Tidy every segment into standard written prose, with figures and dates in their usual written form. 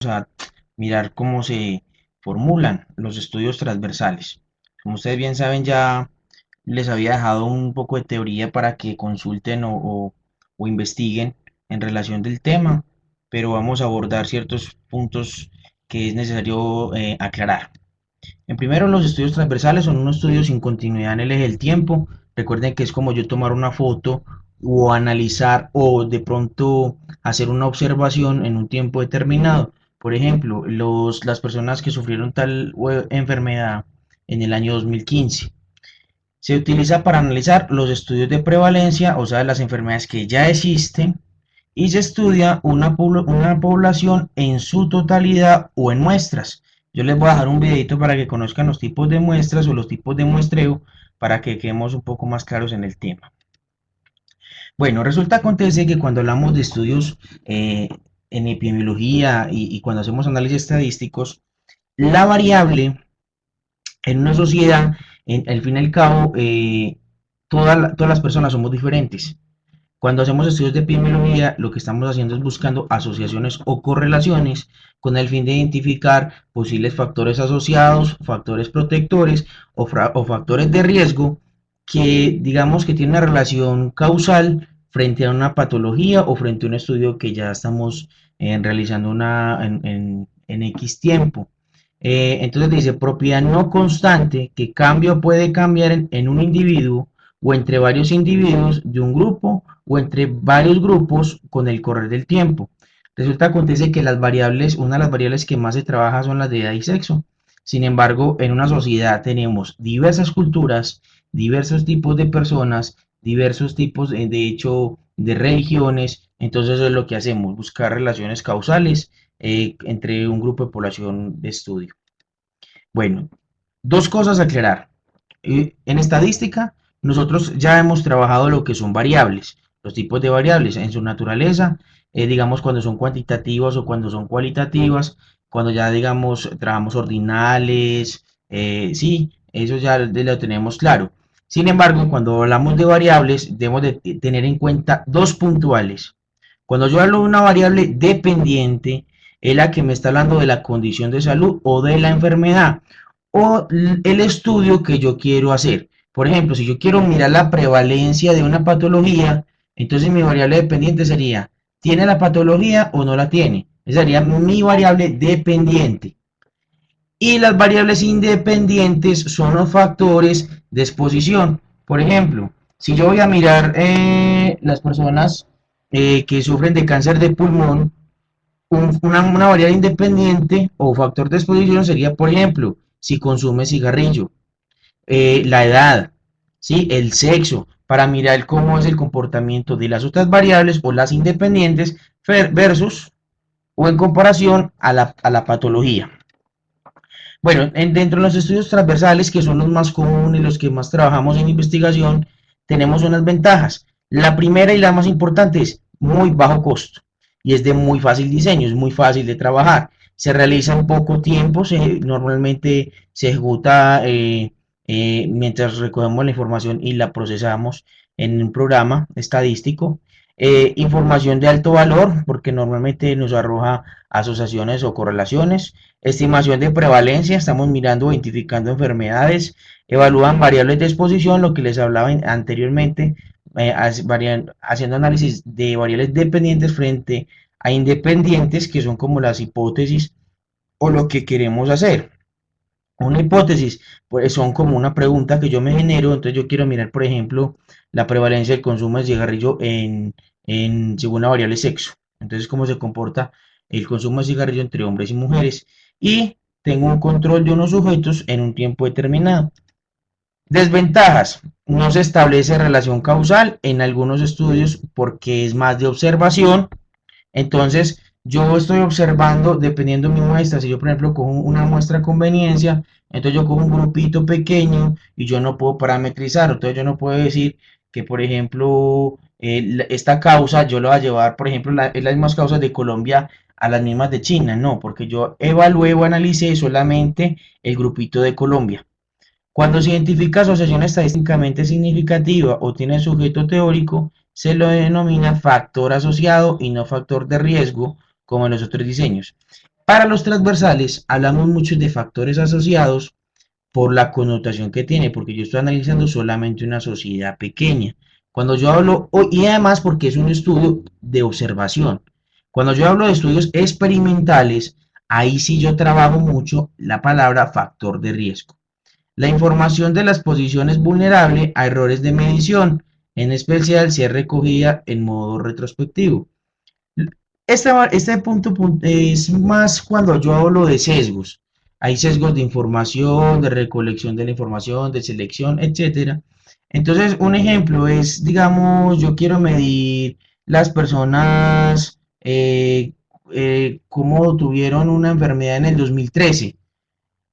a mirar cómo se formulan los estudios transversales. Como ustedes bien saben, ya les había dejado un poco de teoría para que consulten o investiguen en relación del tema, pero vamos a abordar ciertos puntos que es necesario aclarar. En primero, los estudios transversales son unos estudios sin continuidad en el eje del tiempo. Recuerden que es como yo tomar una foto o analizar o de pronto hacer una observación en un tiempo determinado. Por ejemplo, las personas que sufrieron tal enfermedad en el año 2015. Se utiliza para analizar los estudios de prevalencia, o sea, las enfermedades que ya existen, y se estudia una población en su totalidad o en muestras. Yo les voy a dejar un videito para que conozcan los tipos de muestras o los tipos de muestreo para que quedemos un poco más claros en el tema. Bueno, resulta acontece que cuando hablamos de estudios en epidemiología y cuando hacemos análisis estadísticos, la variable en una sociedad, al fin y al cabo, todas las personas somos diferentes. Cuando hacemos estudios de epidemiología, lo que estamos haciendo es buscando asociaciones o correlaciones con el fin de identificar posibles factores asociados, factores protectores o factores de riesgo que digamos que tienen una relación causal frente a una patología o frente a un estudio que ya estamos realizando en X tiempo. Entonces dice, propiedad no constante que cambia o puede cambiar en un individuo o entre varios individuos de un grupo o entre varios grupos con el correr del tiempo. Resulta acontece que las variables, una de las variables que más se trabaja son las de edad y sexo. Sin embargo, en una sociedad tenemos diversas culturas, diversos tipos de personas, diversos tipos, de hecho, de religiones. Entonces, eso es lo que hacemos, buscar relaciones causales entre un grupo de población de estudio. Bueno, dos cosas a aclarar. En estadística, nosotros ya hemos trabajado lo que son variables, los tipos de variables en su naturaleza, digamos cuando son cuantitativas o cuando son cualitativas, cuando ya digamos trabajamos ordinales, sí, eso ya lo tenemos claro. Sin embargo, cuando hablamos de variables, debemos de tener en cuenta dos puntuales. Cuando yo hablo de una variable dependiente, es la que me está hablando de la condición de salud o de la enfermedad o el estudio que yo quiero hacer. Por ejemplo, si yo quiero mirar la prevalencia de una patología, entonces mi variable dependiente sería, ¿tiene la patología o no la tiene? Esa sería mi variable dependiente. Y las variables independientes son los factores de exposición. Por ejemplo, si yo voy a mirar las personas que sufren de cáncer de pulmón, una variable independiente o factor de exposición sería, por ejemplo, si consume cigarrillo, la edad, ¿sí? El sexo, para mirar cómo es el comportamiento de las otras variables o las independientes versus o en comparación a la patología. Bueno, dentro de los estudios transversales, que son los más comunes, los que más trabajamos en investigación, tenemos unas ventajas. La primera y la más importante es muy bajo costo y es de muy fácil diseño, es muy fácil de trabajar. Se realiza en poco tiempo, normalmente se ejecuta mientras recogemos la información y la procesamos en un programa estadístico. Información de alto valor, porque normalmente nos arroja asociaciones o correlaciones. Estimación de prevalencia, estamos mirando, identificando enfermedades, evalúan variables de exposición, lo que les hablaba anteriormente, haciendo análisis de variables dependientes frente a independientes, que son como las hipótesis o lo que queremos hacer. Una hipótesis, pues son como una pregunta que yo me genero, entonces yo quiero mirar, por ejemplo, la prevalencia del consumo de cigarrillo según la variable sexo. Entonces, cómo se comporta el consumo de cigarrillo entre hombres y mujeres. Y tengo un control de unos sujetos en un tiempo determinado. Desventajas. No se establece relación causal en algunos estudios porque es más de observación. Entonces, yo estoy observando, dependiendo de mi muestra, si yo, por ejemplo, cojo una muestra de conveniencia, entonces yo cojo un grupito pequeño y yo no puedo parametrizar, entonces yo no puedo decir que, por ejemplo, esta causa yo la voy a llevar, por ejemplo, es las mismas causas de Colombia a las mismas de China, no, porque yo evalué o analicé solamente el grupito de Colombia. Cuando se identifica asociación estadísticamente significativa o tiene sujeto teórico, se lo denomina factor asociado y no factor de riesgo, como en los otros diseños. Para los transversales hablamos mucho de factores asociados por la connotación que tiene, porque yo estoy analizando solamente una sociedad pequeña. Cuando yo hablo, y además porque es un estudio de observación, cuando yo hablo de estudios experimentales, ahí sí yo trabajo mucho la palabra factor de riesgo. La información de la exposición es vulnerable a errores de medición, en especial si es recogida en modo retrospectivo. Este punto es más cuando yo hablo de sesgos. Hay sesgos de información, de recolección de la información, de selección, etcétera. Entonces, un ejemplo es, digamos, yo quiero medir las personas cómo tuvieron una enfermedad en el 2013.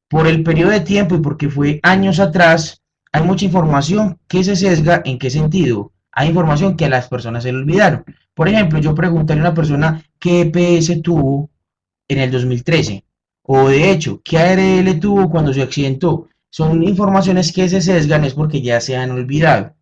Por el periodo de tiempo y porque fue años atrás, hay mucha información que se sesga. ¿En qué sentido? Hay información que a las personas se le olvidaron. Por ejemplo, yo preguntaré a una persona qué EPS tuvo en el 2013, o de hecho, qué ARL tuvo cuando se accidentó. Son informaciones que se sesgan, es porque ya se han olvidado.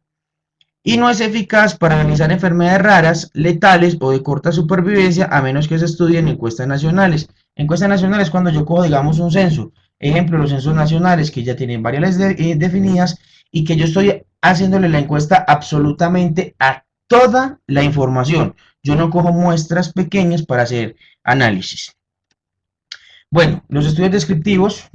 Y no es eficaz para analizar enfermedades raras, letales o de corta supervivencia, a menos que se estudien encuestas nacionales. Encuestas nacionales cuando yo cojo, digamos, un censo. Ejemplo, los censos nacionales que ya tienen variables definidas y que yo estoy haciéndole la encuesta absolutamente a toda la información. Yo no cojo muestras pequeñas para hacer análisis. Bueno, los estudios descriptivos,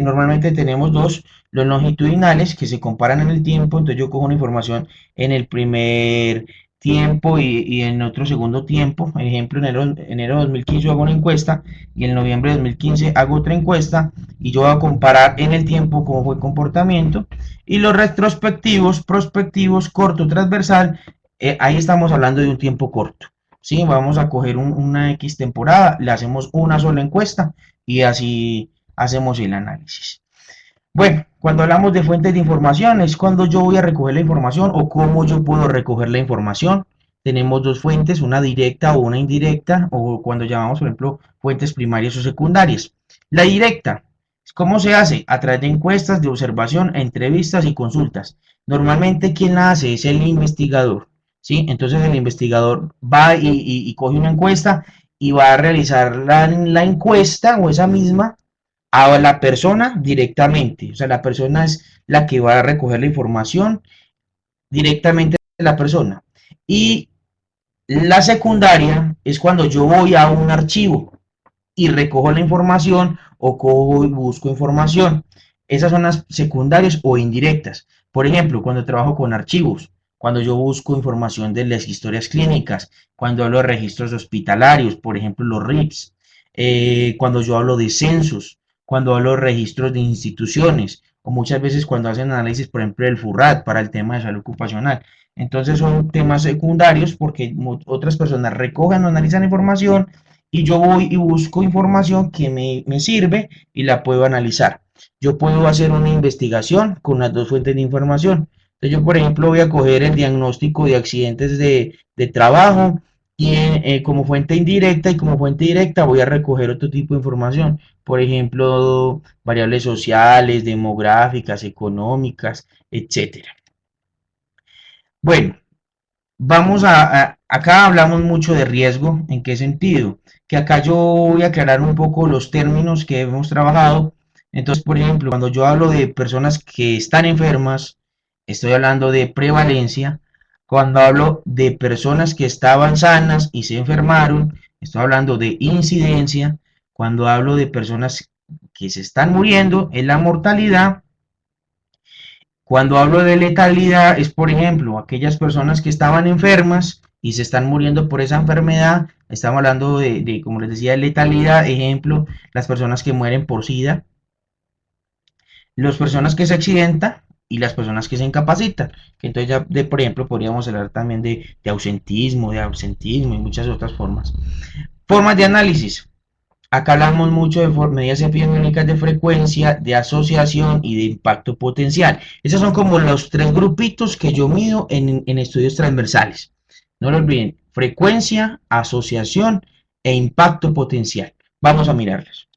normalmente tenemos dos, los longitudinales que se comparan en el tiempo. Entonces yo cojo una información en el primer tiempo y en otro segundo tiempo. Por ejemplo, enero de 2015 yo hago una encuesta y en noviembre de 2015 hago otra encuesta y yo voy a comparar en el tiempo cómo fue el comportamiento. Y los retrospectivos, prospectivos, corto, transversal, ahí estamos hablando de un tiempo corto. Sí, vamos a coger una X temporada, le hacemos una sola encuesta y así hacemos el análisis. Bueno, cuando hablamos de fuentes de información es cuando yo voy a recoger la información o cómo yo puedo recoger la información. Tenemos dos fuentes, una directa o una indirecta, o cuando llamamos, por ejemplo, fuentes primarias o secundarias. La directa, ¿cómo se hace? A través de encuestas, de observación, entrevistas y consultas. Normalmente quien la hace es el investigador, ¿sí? Entonces el investigador va y coge una encuesta y va a realizar la encuesta o esa misma a la persona directamente. O sea, la persona es la que va a recoger la información directamente de la persona. Y la secundaria es cuando yo voy a un archivo y recojo la información o cojo y busco información. Esas son las secundarias o indirectas. Por ejemplo, cuando trabajo con archivos, cuando yo busco información de las historias clínicas, cuando hablo de registros hospitalarios, por ejemplo, los RIPS, cuando yo hablo de censos, cuando hablo de registros de instituciones, o muchas veces cuando hacen análisis, por ejemplo, del FURRAT para el tema de salud ocupacional. Entonces son temas secundarios porque otras personas recogen o analizan información y yo voy y busco información que me sirve y la puedo analizar. Yo puedo hacer una investigación con las dos fuentes de información. Entonces yo, por ejemplo, voy a coger el diagnóstico de accidentes de trabajo y como fuente indirecta y como fuente directa voy a recoger otro tipo de información. Por ejemplo, variables sociales, demográficas, económicas, etcétera. Bueno, acá hablamos mucho de riesgo. ¿En qué sentido? Que acá yo voy a aclarar un poco los términos que hemos trabajado. Entonces, por ejemplo, cuando yo hablo de personas que están enfermas, estoy hablando de prevalencia. Cuando hablo de personas que estaban sanas y se enfermaron, estoy hablando de incidencia. Cuando hablo de personas que se están muriendo, es la mortalidad. Cuando hablo de letalidad es, por ejemplo, aquellas personas que estaban enfermas y se están muriendo por esa enfermedad. Estamos hablando como les decía, de letalidad. Ejemplo, las personas que mueren por SIDA, las personas que se accidentan y las personas que se incapacitan. Que entonces ya, por ejemplo, podríamos hablar también de ausentismo, de absentismo y muchas otras formas. Formas de análisis. Acá hablamos mucho de medidas epidemiológicas de frecuencia, de asociación y de impacto potencial. Esos son como los tres grupitos que yo mido en estudios transversales. No lo olviden, frecuencia, asociación e impacto potencial. Vamos a mirarlos.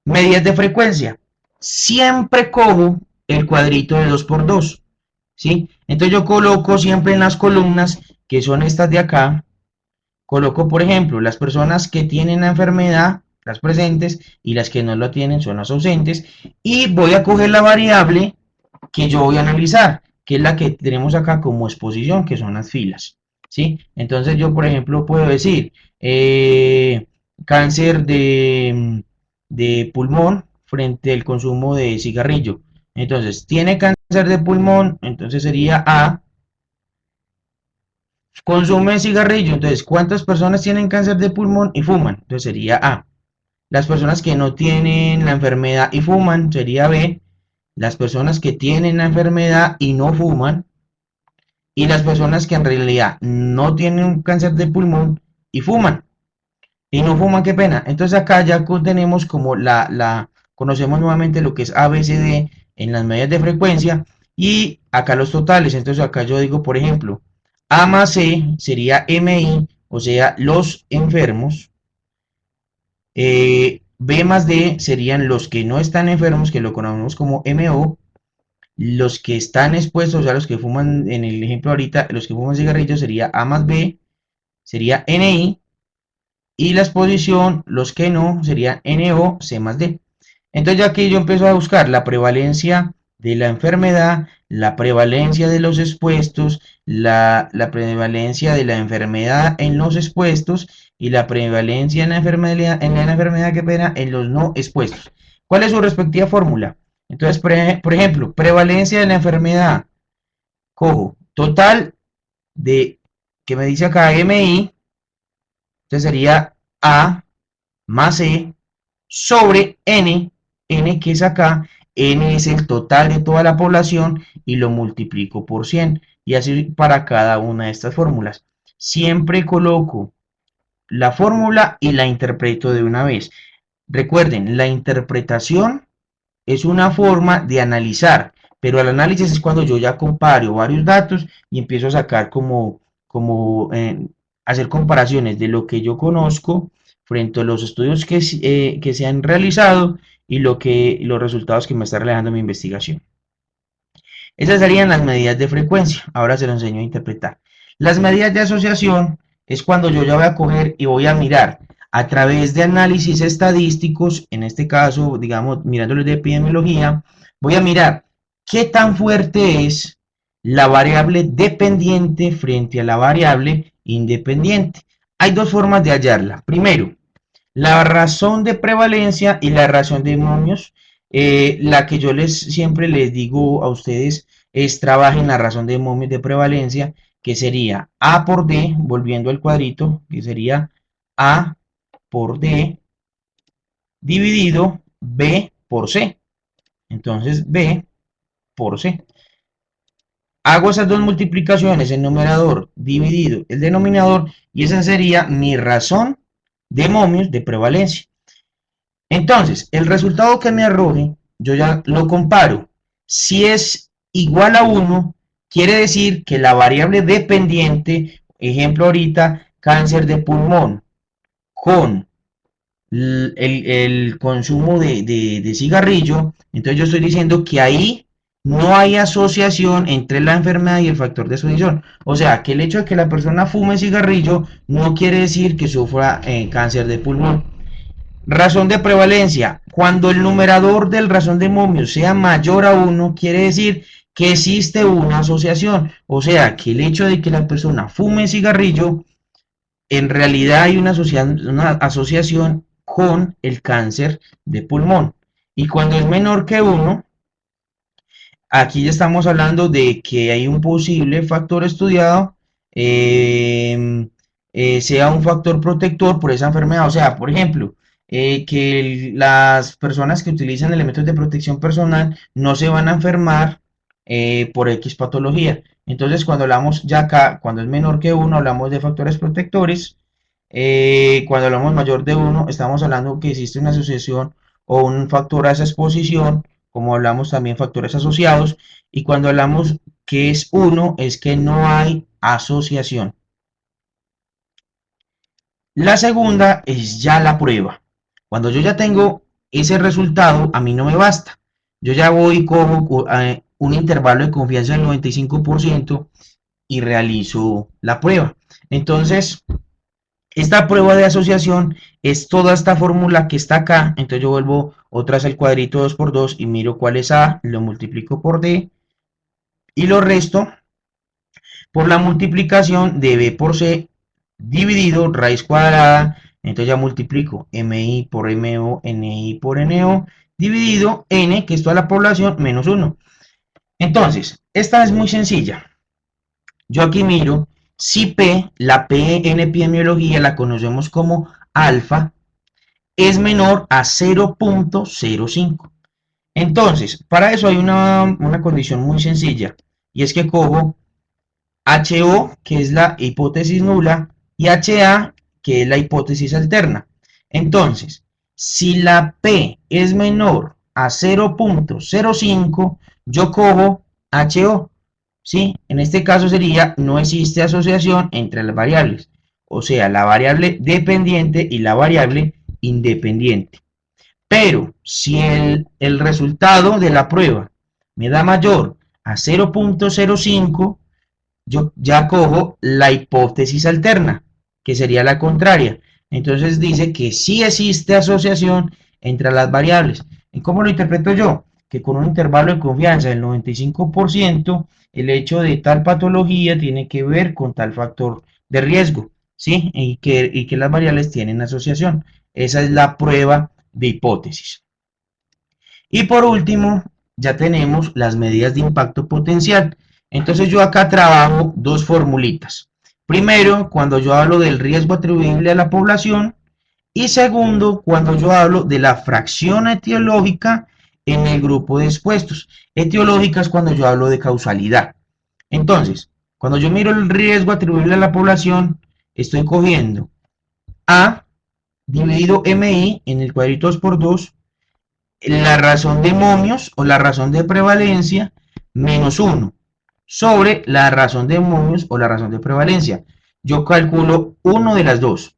Medidas de frecuencia. Siempre cojo el cuadrito de 2×2. ¿Sí? Entonces yo coloco siempre en las columnas, que son estas de acá, coloco, por ejemplo, las personas que tienen la enfermedad las presentes, y las que no lo tienen son las ausentes, y voy a coger la variable que yo voy a analizar, que es la que tenemos acá como exposición, que son las filas, ¿sí? Entonces yo, por ejemplo, puedo decir cáncer de pulmón frente al consumo de cigarrillo. Entonces, tiene cáncer de pulmón, entonces sería A, consume cigarrillo, entonces, ¿cuántas personas tienen cáncer de pulmón y fuman? Entonces sería A. Las personas que no tienen la enfermedad y fuman sería B. Las personas que tienen la enfermedad y no fuman, y las personas que en realidad no tienen un cáncer de pulmón y fuman. Y no fuman, qué pena. Entonces acá ya tenemos como conocemos nuevamente lo que es ABCD en las medidas de frecuencia y acá los totales. Entonces acá yo digo, por ejemplo, A más C sería MI, o sea, los enfermos. B más D serían los que no están enfermos, que lo conocemos como MO. Los que están expuestos, o sea, los que fuman, en el ejemplo ahorita, los que fuman cigarrillos sería A más B, sería NI, y la exposición, los que no, sería NO, C más D. Entonces ya aquí yo empiezo a buscar la prevalencia de la enfermedad, la prevalencia de los expuestos, la prevalencia de la enfermedad en los expuestos y la prevalencia en la enfermedad que pena en los no expuestos. ¿Cuál es su respectiva fórmula? Entonces, por ejemplo, prevalencia de la enfermedad, cojo total de, que me dice acá MI, entonces sería A más E sobre N que es acá, N es el total de toda la población y lo multiplico por 100. Y así para cada una de estas fórmulas. Siempre coloco la fórmula y la interpreto de una vez. Recuerden, la interpretación es una forma de analizar, pero el análisis es cuando yo ya comparo varios datos y empiezo a sacar como hacer comparaciones de lo que yo conozco frente a los estudios que se han realizado y los resultados que me está relajando mi investigación. Esas serían las medidas de frecuencia. Ahora se lo enseño a interpretar. Las medidas de asociación es cuando yo ya voy a coger y voy a mirar a través de análisis estadísticos, en este caso, digamos, mirándolos de epidemiología, voy a mirar qué tan fuerte es la variable dependiente frente a la variable independiente. Hay dos formas de hallarla. Primero, la razón de prevalencia y la razón de momios, la que yo siempre les digo a ustedes es trabajen la razón de momios de prevalencia, que sería A por D, volviendo al cuadrito, que sería A por D dividido B por C. Entonces B por C. Hago esas dos multiplicaciones, el numerador dividido el denominador, y esa sería mi razón de momios de prevalencia. Entonces, el resultado que me arroje, yo ya lo comparo. Si es igual a 1, quiere decir que la variable dependiente, ejemplo ahorita, cáncer de pulmón, con el consumo de cigarrillo, entonces yo estoy diciendo que ahí no hay asociación entre la enfermedad y el factor de exposición. O sea, que el hecho de que la persona fume cigarrillo no quiere decir que sufra cáncer de pulmón. Razón de prevalencia. Cuando el numerador del razón de momio sea mayor a 1, quiere decir que existe una asociación. O sea, que el hecho de que la persona fume cigarrillo, en realidad hay una asociación con el cáncer de pulmón. Y cuando es menor que 1, aquí ya estamos hablando de que hay un posible factor estudiado, sea un factor protector por esa enfermedad. O sea, por ejemplo, que las personas que utilizan elementos de protección personal no se van a enfermar por X patología. Entonces, cuando hablamos ya acá, cuando es menor que 1, hablamos de factores protectores. Cuando hablamos mayor de 1, estamos hablando que existe una asociación o un factor a esa exposición, como hablamos también factores asociados, y cuando hablamos que es 1, es que no hay asociación. La segunda es ya la prueba. Cuando yo ya tengo ese resultado, a mí no me basta. Yo ya voy con un intervalo de confianza del 95% y realizo la prueba. Entonces, Esta prueba de asociación es toda esta fórmula que está acá, entonces yo vuelvo otra vez al cuadrito 2 por 2 y miro cuál es A, lo multiplico por D y lo resto por la multiplicación de B por C dividido raíz cuadrada, entonces ya multiplico MI por MO, NI por NO, dividido N, que es toda la población, menos 1. Entonces, esta es muy sencilla. Yo aquí miro si P, la P en epidemiología la conocemos como alfa, es menor a 0.05. Entonces, para eso hay una condición muy sencilla, y es que cojo HO, que es la hipótesis nula, y HA, que es la hipótesis alterna. Entonces, si la P es menor a 0.05, yo cojo HO. ¿Sí? En este caso sería, no existe asociación entre las variables, o sea, la variable dependiente y la variable independiente. Pero si el resultado de la prueba me da mayor a 0.05, yo ya cojo la hipótesis alterna, que sería la contraria. Entonces dice que sí existe asociación entre las variables. ¿Y cómo lo interpreto yo? Que con un intervalo de confianza del 95%, el hecho de tal patología tiene que ver con tal factor de riesgo, ¿sí? Y que las variables tienen asociación. Esa es la prueba de hipótesis. Y por último, ya tenemos las medidas de impacto potencial. Entonces yo acá trabajo dos formulitas. Primero, cuando yo hablo del riesgo atribuible a la población. Y segundo, cuando yo hablo de la fracción etiológica en el grupo de expuestos. Etiológica es cuando yo hablo de causalidad. Entonces, cuando yo miro el riesgo atribuible a la población, estoy cogiendo A dividido MI en el cuadrito 2 por 2, la razón de momios o la razón de prevalencia menos 1 sobre la razón de momios o la razón de prevalencia. Yo calculo uno de las dos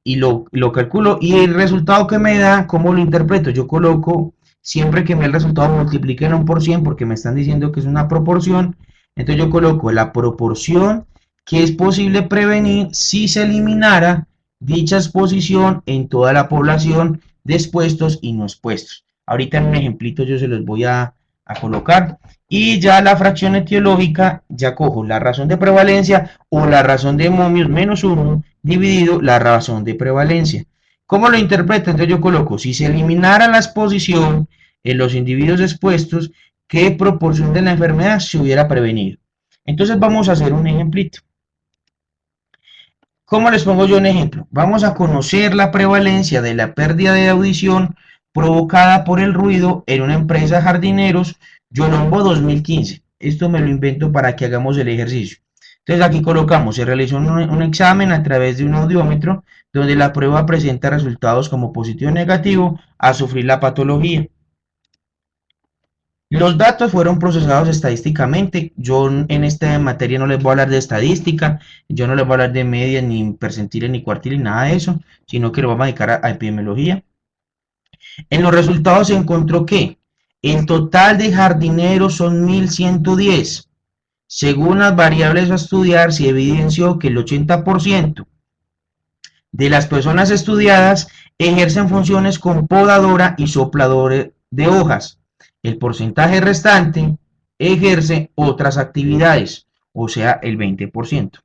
y lo calculo y el resultado que me da, ¿cómo lo interpreto? Yo coloco, siempre que me el resultado multipliquen un por 100 porque me están diciendo que es una proporción, entonces yo coloco la proporción que es posible prevenir si se eliminara dicha exposición en toda la población de expuestos y no expuestos. Ahorita en un ejemplito yo se los voy a colocar. Y ya la fracción etiológica, ya cojo la razón de prevalencia o la razón de momios menos 1 dividido la razón de prevalencia. ¿Cómo lo interpreto? Entonces yo coloco, si se eliminara la exposición en los individuos expuestos, ¿qué proporción de la enfermedad se hubiera prevenido? Entonces vamos a hacer un ejemplito. ¿Cómo les pongo yo un ejemplo? Vamos a conocer la prevalencia de la pérdida de audición provocada por el ruido en una empresa de jardineros, Yolombo 2015. Esto me lo invento para que hagamos el ejercicio. Entonces aquí colocamos, se realizó un examen a través de un audiómetro donde la prueba presenta resultados como positivo o negativo a sufrir la patología. Los datos fueron procesados estadísticamente. Yo en esta materia no les voy a hablar de estadística, yo no les voy a hablar de medias, ni percentiles, ni cuartiles, nada de eso, sino que lo vamos a dedicar a epidemiología. En los resultados se encontró que el total de jardineros son 1110. Según las variables a estudiar, se evidenció que el 80% de las personas estudiadas ejercen funciones con podadora y soplador de hojas. El porcentaje restante ejerce otras actividades, o sea, el 20%.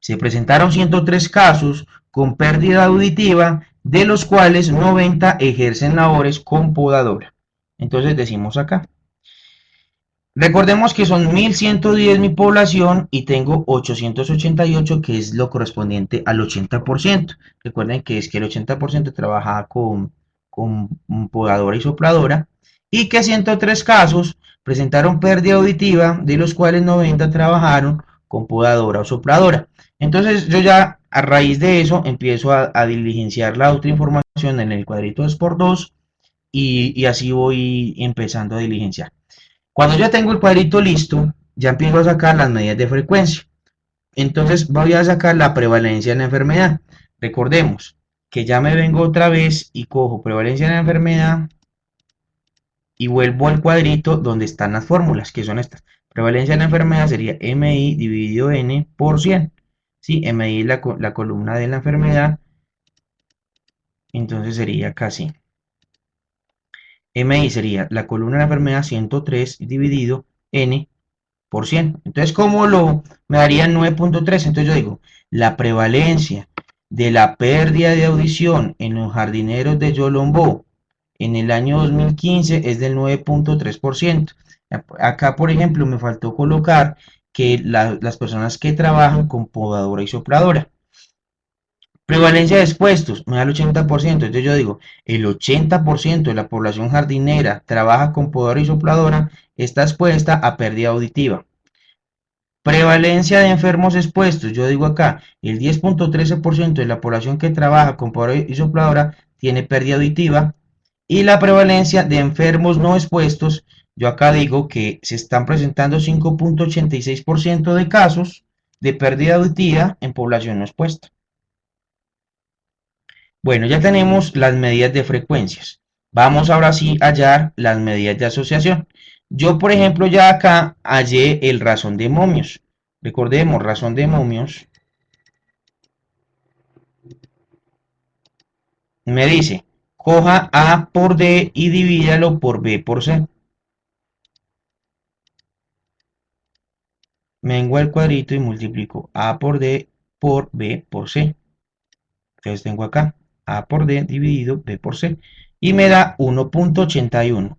Se presentaron 103 casos con pérdida auditiva, de los cuales 90 ejercen labores con podadora. Entonces decimos acá. Recordemos que son 1110 mi población y tengo 888 que es lo correspondiente al 80%. Recuerden que es que el 80% trabaja con podadora y sopladora y que 103 casos presentaron pérdida auditiva, de los cuales 90 trabajaron con podadora o sopladora. Entonces yo ya a raíz de eso empiezo a diligenciar la otra información en el cuadrito 2x2 y así voy empezando a diligenciar. Cuando ya tengo el cuadrito listo, ya empiezo a sacar las medidas de frecuencia. Entonces voy a sacar la prevalencia de la enfermedad. Recordemos que ya me vengo otra vez y cojo prevalencia de la enfermedad y vuelvo al cuadrito donde están las fórmulas, que son estas. Prevalencia de la enfermedad sería MI dividido N por 100. ¿sí? MI es la columna de la enfermedad, entonces sería acá así. MI sería la columna de la enfermedad 103 dividido N por 100. Entonces, ¿cómo me daría 9.3? Entonces yo digo, la prevalencia de la pérdida de audición en los jardineros de Yolombó en el año 2015 es del 9.3%. Acá, por ejemplo, me faltó colocar que las personas que trabajan con podadora y sopladora. Prevalencia de expuestos, me da el 80%. Entonces yo digo, el 80% de la población jardinera trabaja con podadora y sopladora, está expuesta a pérdida auditiva. Prevalencia de enfermos expuestos, yo digo acá, el 10.13% de la población que trabaja con podadora y sopladora tiene pérdida auditiva. Y la prevalencia de enfermos no expuestos, yo acá digo que se están presentando 5.86% de casos de pérdida auditiva en población no expuesta. Bueno, ya tenemos las medidas de frecuencias. Vamos ahora sí a hallar las medidas de asociación. Yo, por ejemplo, ya acá hallé el razón de momios. Recordemos, razón de momios me dice, coja A por D y divídalo por B por C. Mengo al cuadrito y multiplico A por D por B por C. Entonces tengo acá A por D dividido B por C. Y me da 1.81.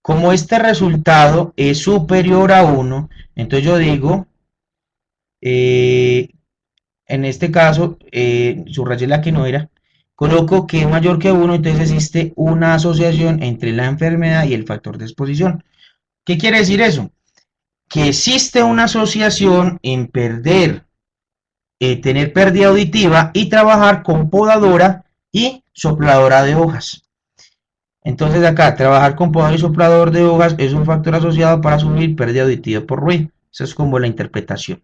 Como este resultado es superior a 1, entonces yo digo, eh, en este caso, subrayé la que no era, coloco que es mayor que 1, entonces existe una asociación entre la enfermedad y el factor de exposición. ¿Qué quiere decir eso? Que existe una asociación en tener pérdida auditiva y trabajar con podadora y sopladora de hojas. Entonces acá, trabajar con podador y soplador de hojas es un factor asociado para asumir pérdida auditiva por ruido. Esa es como la interpretación.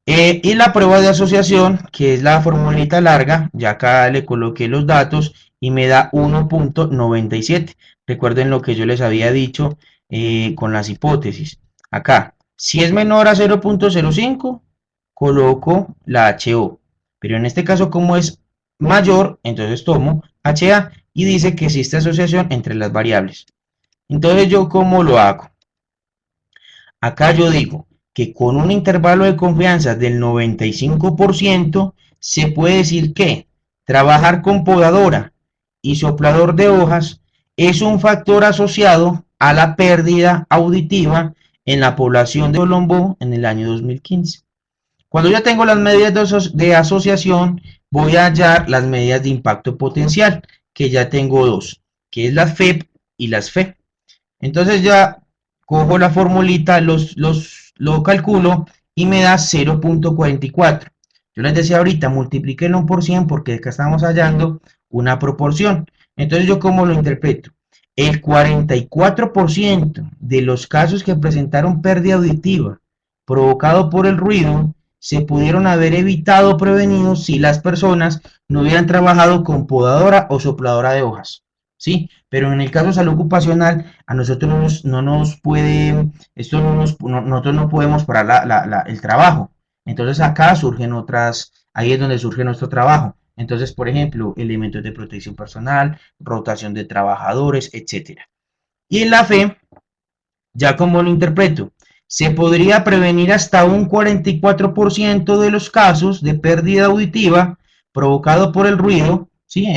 Y la prueba de asociación, que es la formulita larga, ya acá le coloqué los datos y me da 1.97. Recuerden lo que yo les había dicho con las hipótesis. Acá, si es menor a 0.05, coloco la HO. Pero en este caso, como es mayor, entonces tomo HA y dice que existe asociación entre las variables. Entonces, ¿yo cómo lo hago? Acá yo digo que con un intervalo de confianza del 95% se puede decir que trabajar con podadora y soplador de hojas es un factor asociado a la pérdida auditiva en la población de Colombo en el año 2015. Cuando ya tengo las medidas de asociación, voy a hallar las medidas de impacto potencial, que ya tengo dos, que es la FEP y las FE. Entonces ya cojo la formulita, lo calculo y me da 0.44. Yo les decía ahorita, multiplíquenlo por 100 porque acá estamos hallando una proporción. Entonces yo cómo lo interpreto. El 44% de los casos que presentaron pérdida auditiva provocado por el ruido se pudieron haber evitado o prevenido si las personas no hubieran trabajado con podadora o sopladora de hojas. ¿Sí? Pero en el caso de salud ocupacional, a nosotros no nos puede, esto nosotros no podemos parar el trabajo. Entonces acá surgen otras, ahí es donde surge nuestro trabajo. Entonces, por ejemplo, elementos de protección personal, rotación de trabajadores, etcétera. Y en la fe, ya como lo interpreto, se podría prevenir hasta un 44% de los casos de pérdida auditiva provocado por el ruido, ¿sí?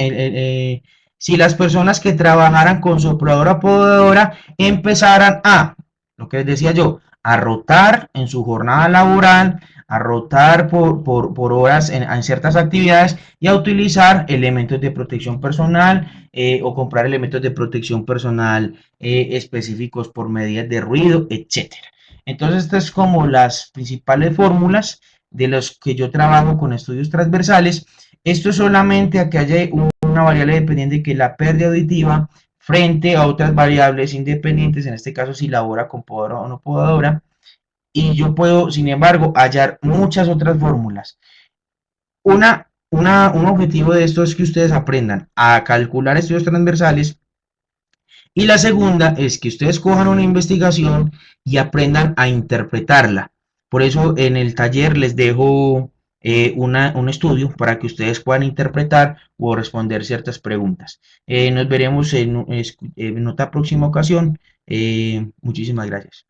Si las personas que trabajaran con sopladora podadora empezaran lo que les decía yo, a rotar en su jornada laboral, a rotar por horas en ciertas actividades y a utilizar elementos de protección personal o comprar elementos de protección personal específicos por medidas de ruido, etcétera. Entonces, estas es como las principales fórmulas de los que yo trabajo con estudios transversales. Esto es solamente a que haya una variable dependiente que la pérdida auditiva frente a otras variables independientes, en este caso si labora con podadora o no podadora, y yo puedo, sin embargo, hallar muchas otras fórmulas. Un objetivo de esto es que ustedes aprendan a calcular estudios transversales y la segunda es que ustedes cojan una investigación y aprendan a interpretarla. Por eso en el taller les dejo un estudio para que ustedes puedan interpretar o responder ciertas preguntas. Nos veremos en otra próxima ocasión. Muchísimas gracias.